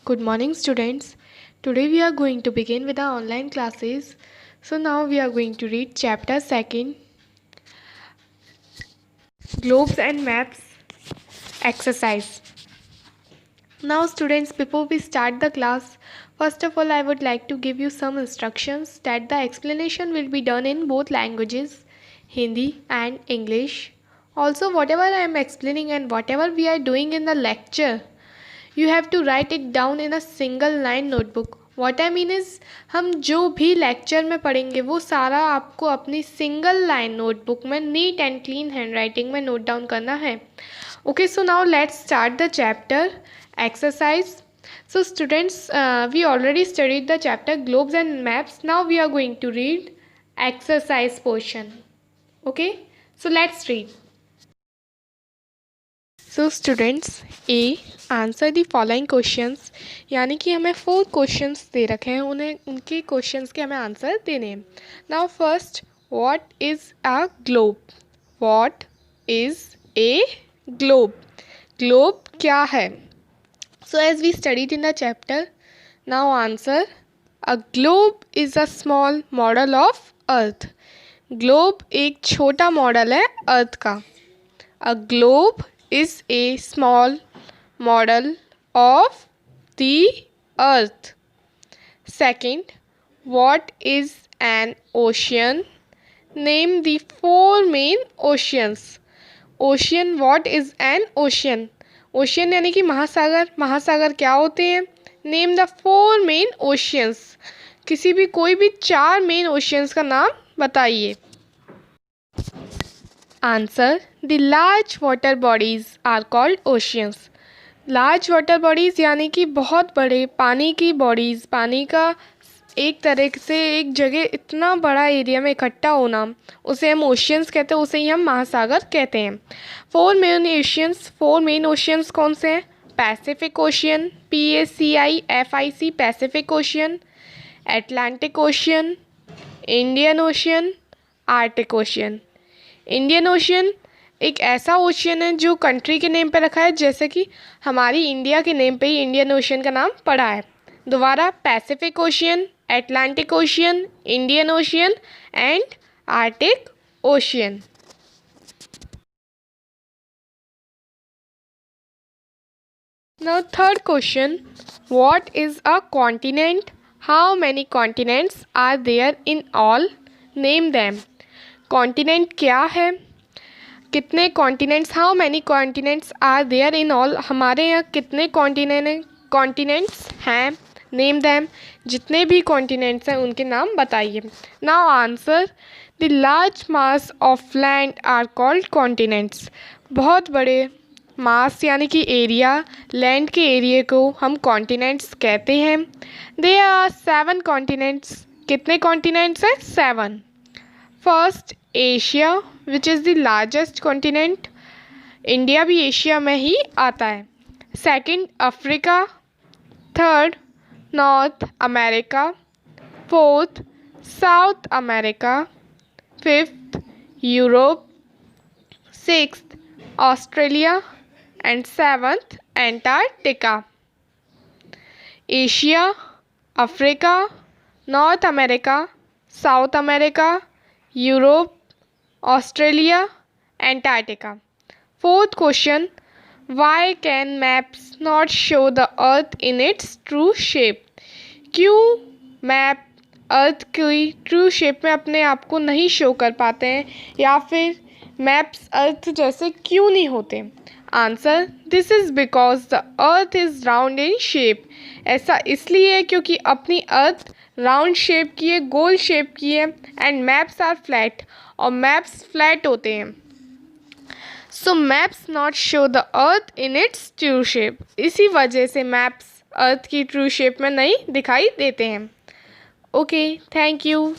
Good morning, students. Today we are going to begin with our online classes. So now we are going to read chapter 2, Globes and Maps exercise. Now students, before we start the class, first of all I would like to give you some instructions that the explanation will be done in both languages, Hindi and English. Also, whatever I am explaining and whatever we are doing in the lecture, you have to write it down in a single line notebook. What I mean is, हम जो भी lecture में पढ़ेंगे वो सारा आपको अपनी single line notebook में neat and clean hand writing में नोट डाउन करना है. Okay, so now let's start the chapter exercise. So students, we already studied the chapter globes and maps. Now we are going to read exercise portion. Okay, so let's read. So students, A, answer the following questions. यानी कि हमें 4 questions दे रखे हैं, उन्हें उनके questions के हमें answer देने हैं. Now first, what is a globe? What is a globe? Globe क्या है? So as we studied in the chapter, now answer. A globe is a small model of earth. Globe एक छोटा model है earth का. A globe is a small model of the earth. Second, what is an ocean? Name the 4 main oceans. Ocean, what is an ocean? Ocean यानी कि महासागर. महासागर क्या होते हैं? Name the 4 main oceans. किसी भी कोई भी 4 main oceans का नाम बताइए. Answer. The large water bodies are called oceans. Large water bodies यानी कि बहुत बड़े पानी की बॉडीज़, पानी का एक तरह से एक जगह इतना बड़ा एरिया में इकट्ठा होना, उसे हम ओशियंस कहते हैं, उसे ही हम महासागर कहते हैं. 4 मेन ओशियंस कौन से हैं? Pacific ocean, PACIFIC, Pacific ocean, Atlantic ocean, Indian ocean, Arctic ocean. Indian ocean एक ऐसा ओशियन है जो कंट्री के नेम पे रखा है, जैसे कि हमारी इंडिया के नेम पे ही इंडियन ओशियन का नाम पड़ा है. दोबारा, Pacific ocean, Atlantic ocean, Indian ocean and Arctic ocean. Now third question, what is a continent? How many continents are there in all? Name them. Continent क्या है? कितने continents? How many continents are there in all? हमारे यहाँ कितने continents हैं? Name them. जितने भी continents हैं उनके नाम बताइए. Now answer. The large mass of land are called continents. बहुत बड़े मास यानी कि एरिया, लैंड के एरिया को हम कॉन्टिनेंट्स कहते हैं. There are 7 continents. कितने कॉन्टिनेंट्स हैं? 7. First, Asia which is the largest continent. India भी एशिया में ही आता है. Second, Africa. Third, North America. Fourth, South America. Fifth, Europe. Sixth, Australia and seventh, Antarctica. Asia, Africa, North America, South America, Europe, Australia, Antarctica. Fourth question, why can maps not show the earth in its true shape? क्यों map earth की true shape में अपने आप को नहीं show कर पाते हैं, या फिर मैप्स अर्थ जैसे क्यों नहीं होते? Answer. This is because the earth is round in shape. ऐसा इसलिए है क्योंकि अपनी अर्थ राउंड शेप की है, गोल शेप की है, एंड मैप्स आर फ्लैट, और मैप्स फ्लैट होते हैं. So maps not show the earth in its true shape. इसी वजह से मैप्स अर्थ की ट्रू शेप में नहीं दिखाई देते हैं. Okay, thank you.